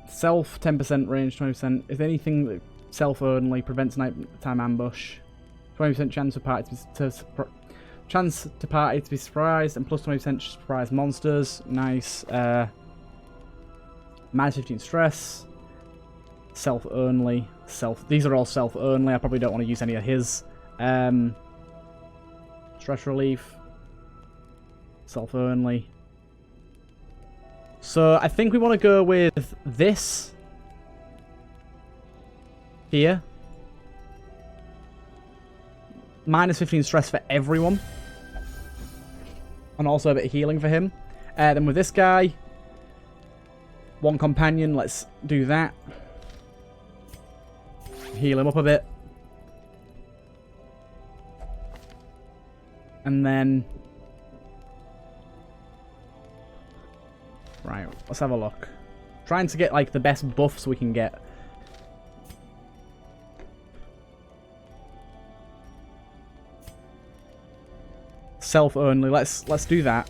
Self 10%, range 20%. If anything that self only prevents nighttime ambush. 20% chance for party to party to be surprised, and plus 20% surprise monsters. Nice. Minus 15 stress. Self only. These are all self only. I probably don't want to use any of his. Stress relief. Self only. So I think we want to go with this here. Minus 15 stress for everyone. And also a bit of healing for him. Then with this guy, one companion, let's do that. Heal him up a bit. And then... Right, let's have a look. Trying to get, like, the best buffs we can get. Self only. Let's do that.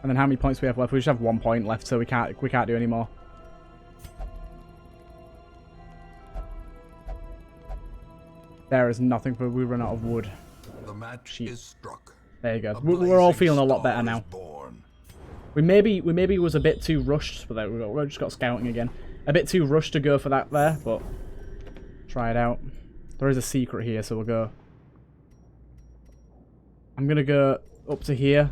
And then how many points we have left? We just have 1 point left, so we can't do any more. There is nothing, but we run out of wood. The match is struck. There you go. We're all feeling a lot better now. We maybe was a bit too rushed, but we just got scouting again. A bit too rushed to go for that there, but try it out. There is a secret here, so we'll go. I'm gonna go up to here.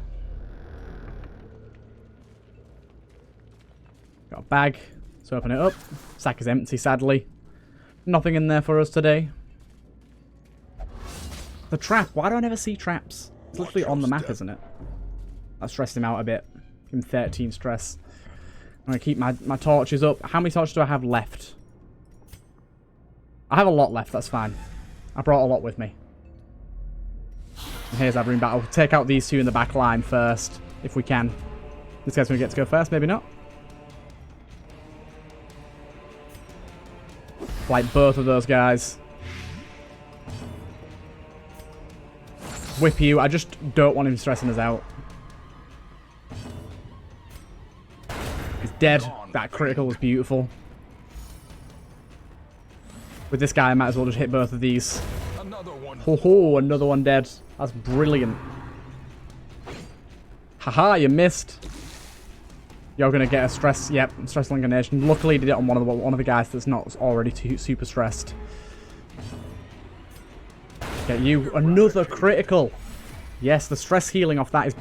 Got a bag. Let's open it up. Sack is empty, sadly. Nothing in there for us today. The trap. Why do I never see traps? It's literally on the map, isn't it? That stressed him out a bit. Give him 13 stress. I'm going to keep my torches up. How many torches do I have left? I have a lot left, that's fine. I brought a lot with me. And here's our room battle. Take out these two in the back line first, if we can. This guy's going to get to go first, maybe not. Like both of those guys. Whip you. I just don't want him stressing us out. He's dead. That critical was beautiful. With this guy, I might as well just hit both of these. Ho ho, another one dead. That's brilliant. Haha, you missed. You're gonna get a stress. Yep, stress elimination. Luckily, did it on one of the guys that's not already super stressed. Get you another critical. Yes, the stress healing off that is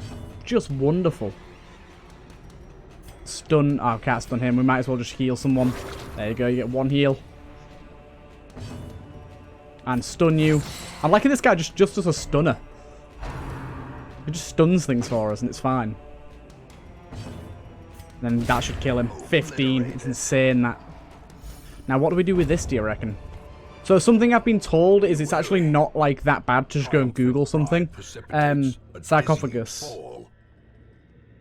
just wonderful. Stun. Oh, can't stun him. We might as well just heal someone. There you go. You get one heal. And stun you. I'm liking this guy just as a stunner. He just stuns things for us and it's fine. Then that should kill him. 15. It's insane that. Now, what do we do with this, do you reckon? So something I've been told is it's actually not like that bad to just go and Google something. Sarcophagus.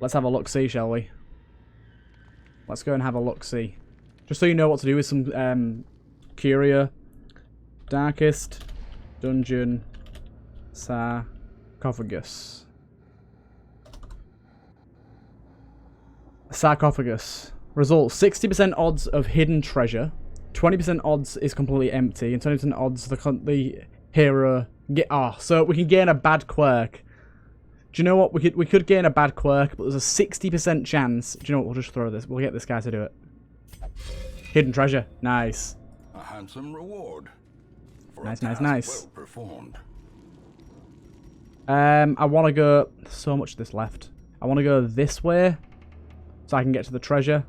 Let's have a look-see, shall we? Let's go and have a look-see. Just so you know what to do with some curio. Darkest dungeon sarcophagus. Sarcophagus. Results 60% odds of hidden treasure. 20% odds is completely empty, and 20% odds the hero get. So we can gain a bad quirk. Do you know what? We could gain a bad quirk, but there's a 60% chance. Do you know what? We'll just throw this. We'll get this guy to do it. Hidden treasure. Nice. A handsome reward. Nice. Well performed. I want to go. So much of this left. I want to go this way, so I can get to the treasure.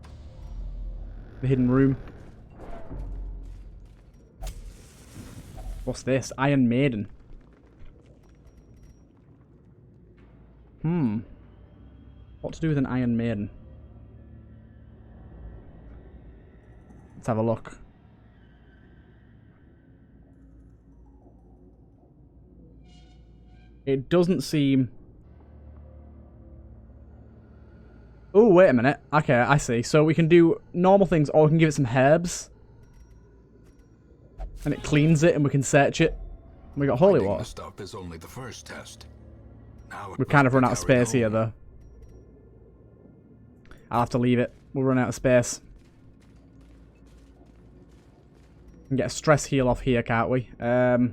The hidden room. What's this? Iron Maiden. What to do with an Iron Maiden? Let's have a look. It doesn't seem... Oh, wait a minute. Okay, I see. So we can do normal things, or we can give it some herbs. And it cleans it, and we can search it. We got holy water. Stuff is only the first test. We've kind of run out of space here, though. I'll have to leave it. We'll run out of space. We can get a stress heal off here, can't we? That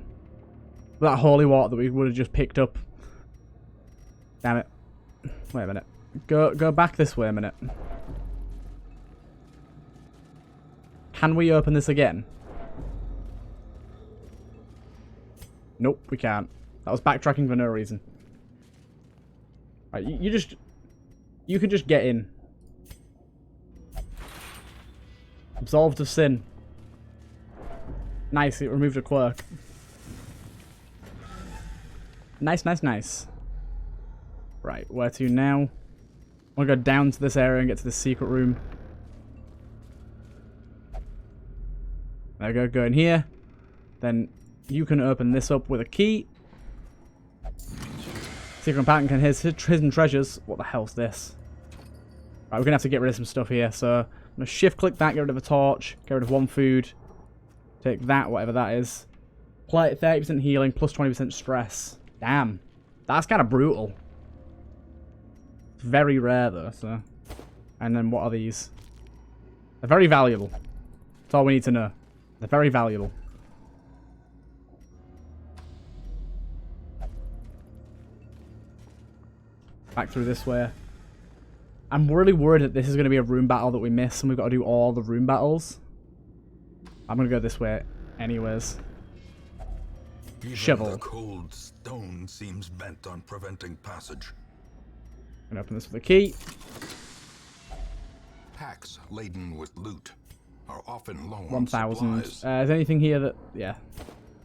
holy water that we would have just picked up. Damn it. Wait a minute. Go back this way a minute. Can we open this again? Nope, we can't. That was backtracking for no reason. Right, you can just get in. Absolved of sin. Nice, it removed a quirk. Nice. Right, where to now? I want to go down to this area and get to the secret room. There we go, go in here. Then you can open this up with a key. Secret compartment can hit hidden treasures. What the hell's this? Right, we're going to have to get rid of some stuff here. So I'm going to shift click that, get rid of a torch, get rid of one food. Take that, whatever that is. Play 30% healing, plus 20% stress. Damn. That's kind of brutal. It's very rare though, so. And then what are these? They're very valuable. That's all we need to know. They're very valuable. back through this way. I'm really worried that this is going to be a room battle that we miss, and we've got to do all the room battles. I'm going to go this way anyways. Even Shovel. the cold stone seems bent on preventing passage. I'm going to open this with a key. Packs laden with loot are often low on 1,000. supplies. Is there anything here that... Yeah.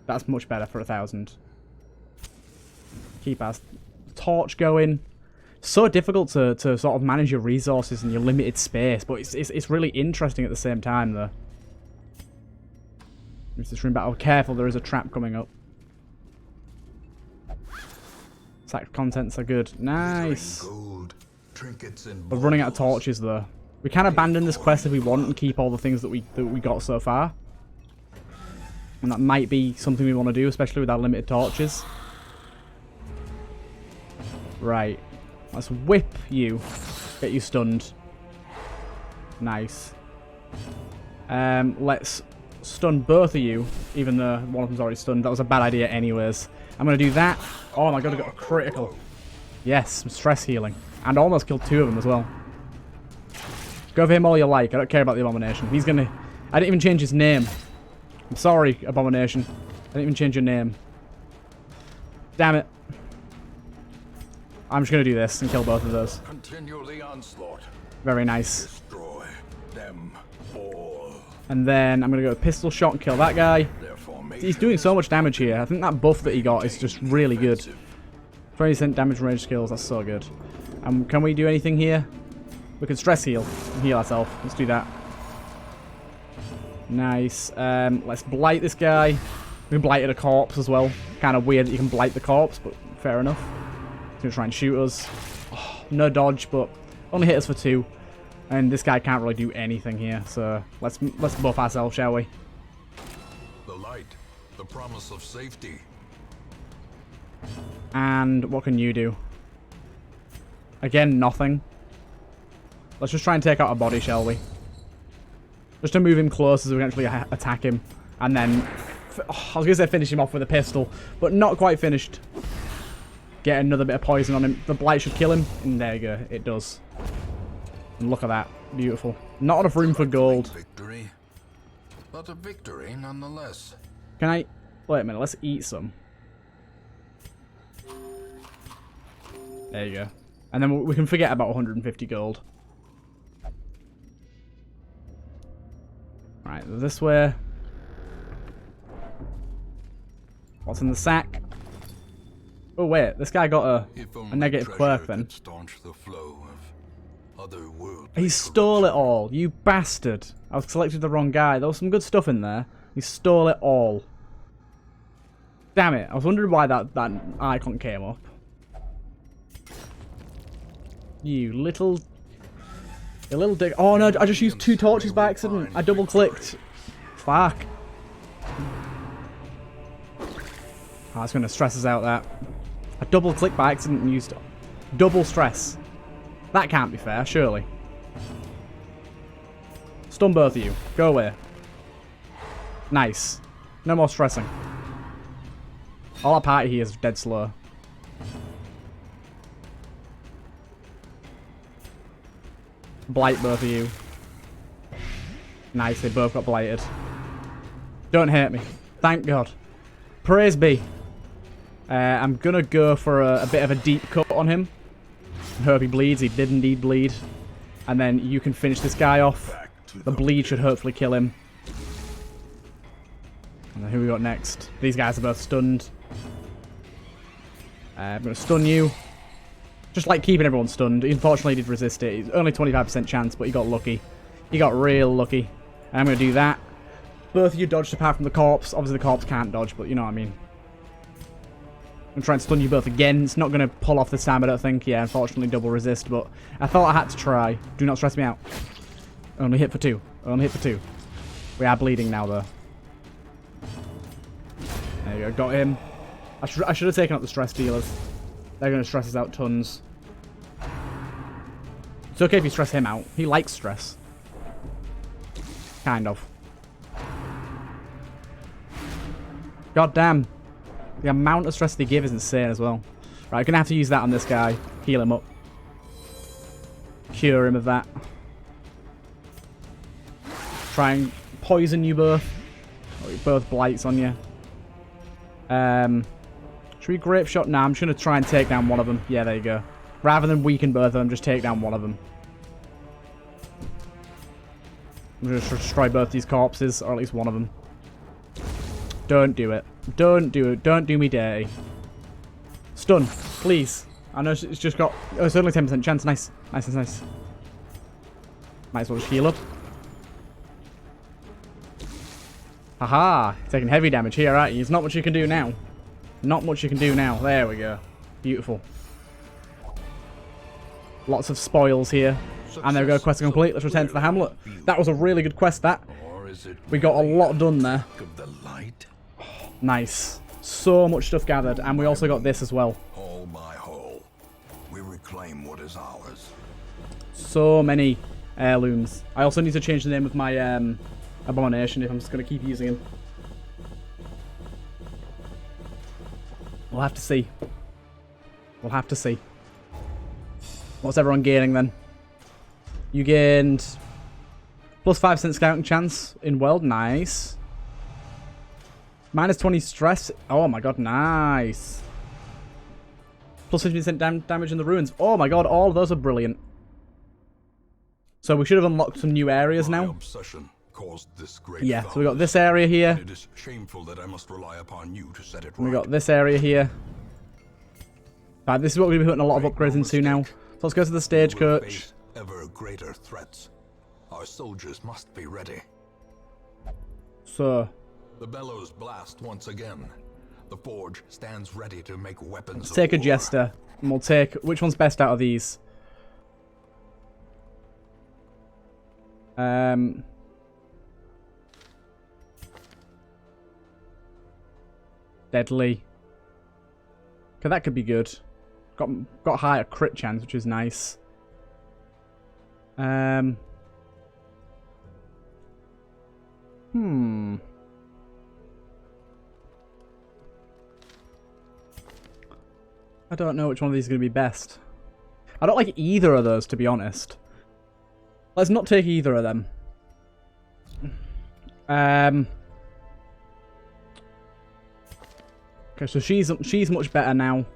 That's much better for 1,000. Keep our torch going. So difficult to sort of manage your resources and your limited space, but it's really interesting at the same time, though. Use this room battle. Careful, there is a trap coming up. Sack contents are good. Nice. Gold, trinkets and We're running out of baubles. torches, though. We can abandon this quest if we want and keep all the things that we got so far. And that might be something we want to do, especially with our limited torches. Right. Let's whip you. Get you stunned. Nice. Let's stun both of you, even though one of them's already stunned. That was a bad idea anyways. I'm going to do that. Oh my god, I got a critical. Yes, some stress healing. And almost killed 2 of them as well. Go for him all you like. I don't care about the Abomination. He's going to... I didn't even change his name. I'm sorry, Abomination. I didn't even change your name. Damn it. I'm just going to do this and kill both of those. Continue the onslaught. Very nice. Destroy them all. And then I'm going to go with pistol shot and kill that guy. He's doing so much damage here. I think that buff that he got is just really good. 20% damage range skills. That's so good. Can we do anything here? We can stress heal and heal ourselves. Let's do that. Nice. Let's blight this guy. We blighted a corpse as well. Kind of weird that you can blight the corpse, but fair enough. He's going to try and shoot us. Oh, no dodge, but only hit us for 2. And this guy can't really do anything here. So let's buff ourselves, shall we? The light, the promise of safety. And what can you do? Again, nothing. Let's just try and take out a body, shall we? Just to move him closer so we can actually attack him. And then... I was going to say finish him off with a pistol, but not quite finished. Get another bit of poison on him. The blight should kill him. And there you go. It does. And look at that. Beautiful. Not enough room for gold. Victory, but a victory nonetheless. Can I... Wait a minute. Let's eat some. There you go. And then we can forget about 150 gold. Right, this way. What's in the sack? Oh wait, this guy got a negative quirk then. He stole it all, you bastard. I selected the wrong guy. There was some good stuff in there. He stole it all. Damn it, I was wondering why that icon came up. You little dick. Oh no, I just used 2 torches by accident. I double clicked. Fuck. Oh, it's going to stress us out, that. I double clicked by accident and used double stress. That can't be fair, surely. Stun both of you. Go away. Nice. No more stressing. All our party here is dead slow. Blight both of you. Nice, they both got blighted. Don't hate me. Thank God. Praise be. I'm gonna go for a bit of a deep cut on him. Hope he bleeds. He did indeed bleed. And then you can finish this guy off. The bleed should hopefully kill him. And then who we got next? These guys are both stunned. I'm gonna stun you. Just like keeping everyone stunned. He unfortunately did resist it. It's only 25% chance, but he got lucky. He got real lucky. And I'm going to do that. Both of you dodged apart from the corpse. Obviously the corpse can't dodge, but you know what I mean. I'm going to try and stun you both again. It's not going to pull off this time, I don't think. Yeah, unfortunately double resist, but I thought I had to try. Do not stress me out. Only hit for 2. Only hit for 2. We are bleeding now, though. There you go. Got him. I should have taken out the stress dealers. They're going to stress us out tons. It's okay if you stress him out. He likes stress. Kind of. God damn. The amount of stress they give is insane as well. Right, I'm going to have to use that on this guy. Heal him up. cure him of that. Try and poison you both. Oh, both blights on you. Should we grape shot? Nah, I'm just going to try and take down one of them. Yeah, there you go. Rather than weaken both of them, just take down one of them. I'm going to destroy both these corpses, or at least one of them. Don't do it. Don't do it. Don't do me dirty. Stun, please. I know it's just got... Oh, it's only 10% chance. Nice. Nice, nice, nice. Might as well just heal up. Haha. Taking heavy damage here, aren't you? There's not much you can do now. Not much you can do now. There we go. Beautiful. Lots of spoils here. And there we go. Quest complete. Let's return to the hamlet. That was a really good quest, that. We got a lot done there. Oh, nice. So much stuff gathered. And we also got this as well. Hole by hole, we reclaim what is ours. So many heirlooms. I also need to change the name of my abomination if I'm just going to keep using him. We'll have to see. We'll have to see. What's everyone gaining then? You gained plus 5% scouting chance in world. Nice. Minus 20 stress. Oh my god, nice. Plus 50% damage in the ruins. Oh my god, all of those are brilliant. So we should have unlocked some new areas now. Yeah, so we got this area here. It is shameful that I must rely upon you to set it right. We got this area here. Right, this is what we're going to be putting a lot of upgrades into now. So let's go to the stagecoach. Ever greater threats. Our soldiers must be ready. So The bellows blast once again. The forge stands ready to make weapons. Let's take a jester, and we'll take... Which one's best out of these? Deadly. Okay, that could be good. Got higher crit chance, which is nice. I don't know which one of these is going to be best. I don't like either of those, to be honest. Let's not take either of them. Okay, so she's much better now.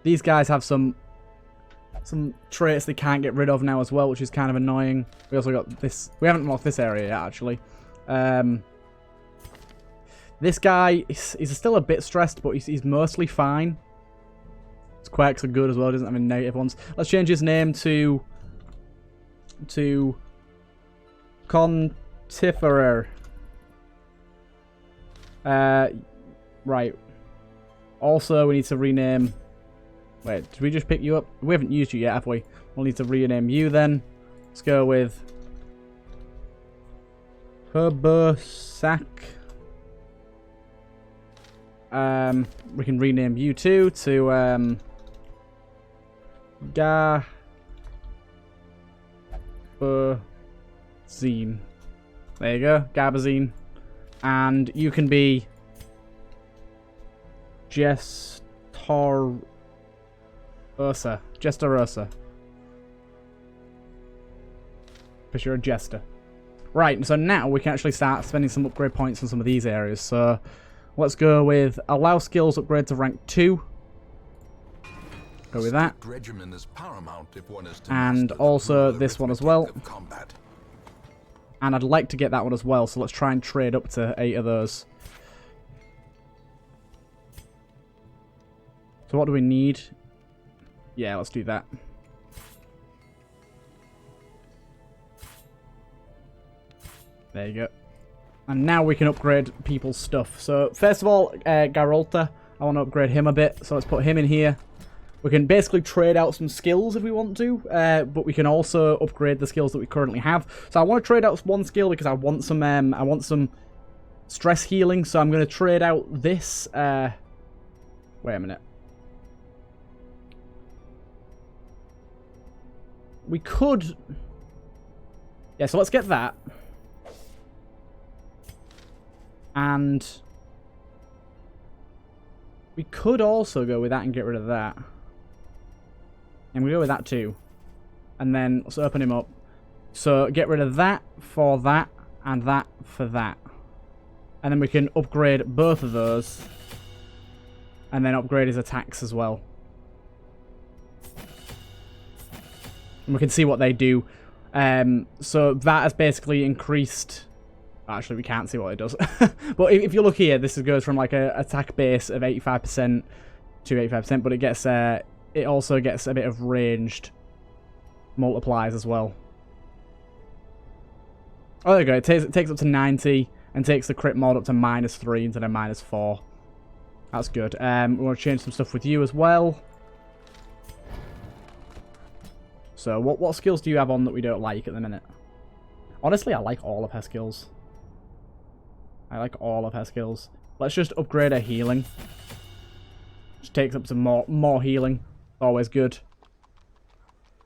These guys have some traits they can't get rid of now as well, which is kind of annoying. We also got this. We haven't unlocked this area yet, actually. This guy is still a bit stressed, but he's mostly fine. His quirks are good as well. He doesn't have any negative ones. Let's change his name to Contiferer. Right. Also, we need to rename... Wait, did we just pick you up? We haven't used you yet, have we? We'll need to rename you then. Let's go with... Herbersack. We can rename you too to... Gabazine. There you go, Gabazine. And you can be... Jester Ursa. Because you're a jester. Right, so now we can actually start spending some upgrade points on some of these areas. So let's go with allow skills upgrade to rank 2. Go with that. And also this one as well. And I'd like to get that one as well, so let's try and trade up to 8 of those. So what do we need? Yeah, let's do that. There you go. And now we can upgrade people's stuff. So first of all, Garolta, I want to upgrade him a bit. So let's put him in here. We can basically trade out some skills if we want to, but we can also upgrade the skills that we currently have. So I want to trade out one skill because I want some stress healing. So I'm going to trade out this. Wait a minute. We could... Yeah, so let's get that. And we could also go with that and get rid of that. And we go with that too. And then let's open him up. So get rid of that for that and that for that. And then we can upgrade both of those. And then upgrade his attacks as well. And we can see what they do. So that has basically increased... Actually, we can't see what it does. But if you look here, this goes from like a attack base of 85% to 85%. But it gets it also gets a bit of ranged multipliers as well. Oh, there you go. It takes up to 90 and takes the crit mod up to -3 instead of -4. That's good. We want to change some stuff with you as well. So, what skills do you have on that we don't like at the minute? Honestly, I like all of her skills. I like all of her skills. Let's just upgrade her healing. Which takes up to more healing. Always good.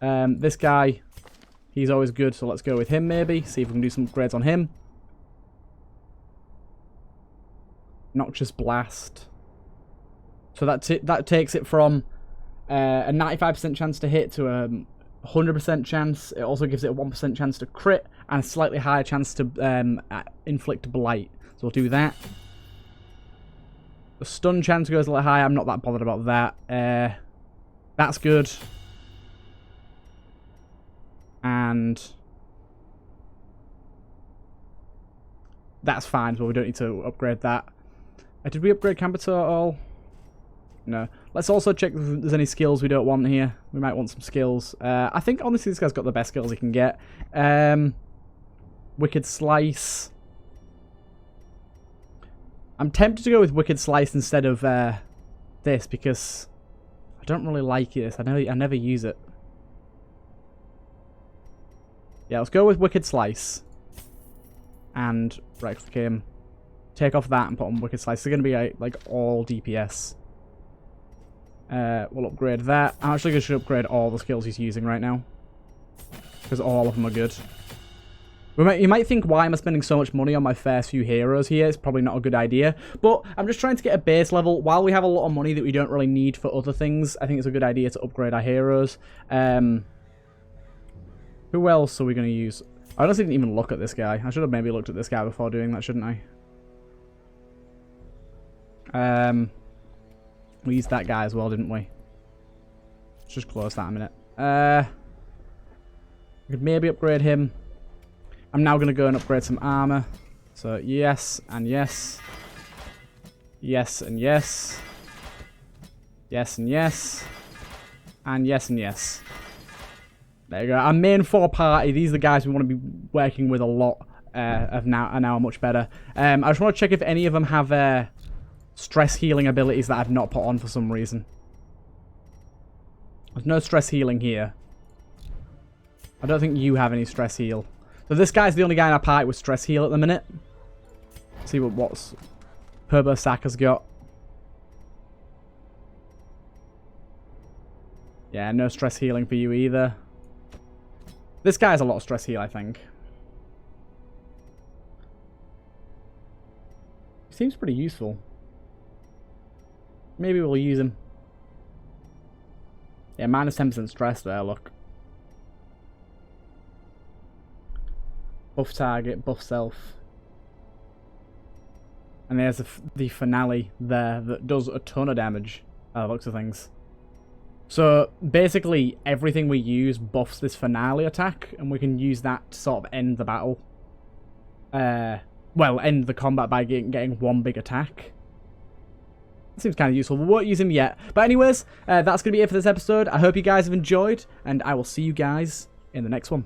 This guy, he's always good, so let's go with him maybe. See if we can do some upgrades on him. Noxious Blast. So that takes it from a 95% chance to hit to a 100% chance. It also gives it a 1% chance to crit and a slightly higher chance to inflict blight. So we'll do that. The stun chance goes a little higher. I'm not that bothered about that. That's good. And that's fine, but we don't need to upgrade that. Did we upgrade Camberto at all? No. Let's also check if there's any skills we don't want here. We might want some skills. I think, honestly, this guy's got the best skills he can get. Wicked Slice. I'm tempted to go with Wicked Slice instead of this, because I don't really like this. I never use it. Yeah, let's go with Wicked Slice. And right-click him. Take off that and put on Wicked Slice. They're going to be like all DPS. We'll upgrade that. I'm actually going to upgrade all the skills he's using right now. Because all of them are good. You might think, why am I spending so much money on my first few heroes here? It's probably not a good idea. But I'm just trying to get a base level. While we have a lot of money that we don't really need for other things, I think it's a good idea to upgrade our heroes. Who else are we going to use? I honestly didn't even look at this guy. I should have maybe looked at this guy before doing that, shouldn't I? We used that guy as well, didn't we? Let's just close that a minute. We could maybe upgrade him. I'm now going to go and upgrade some armor. So, yes and yes. Yes and yes. Yes and yes. And yes and yes. There you go. Our main 4 party, these are the guys we want to be working with a lot are now much better. I just want to check if any of them have stress healing abilities that I've not put on for some reason. There's no stress healing here. I don't think you have any stress heal. So this guy's the only guy in our party with stress heal at the minute. Let's see what's Perbo Saka's got. Yeah, no stress healing for you either. This guy has a lot of stress heal, I think. He seems pretty useful. Maybe we'll use him. Yeah, minus 10% stress there, look. Buff target, buff self. And there's the finale there that does a ton of damage, by the looks of things. So, basically, everything we use buffs this finale attack, and we can use that to sort of end the battle. Well, end the combat by getting one big attack. That seems kind of useful. We won't use him yet. But anyways, that's going to be it for this episode. I hope you guys have enjoyed, and I will see you guys in the next one.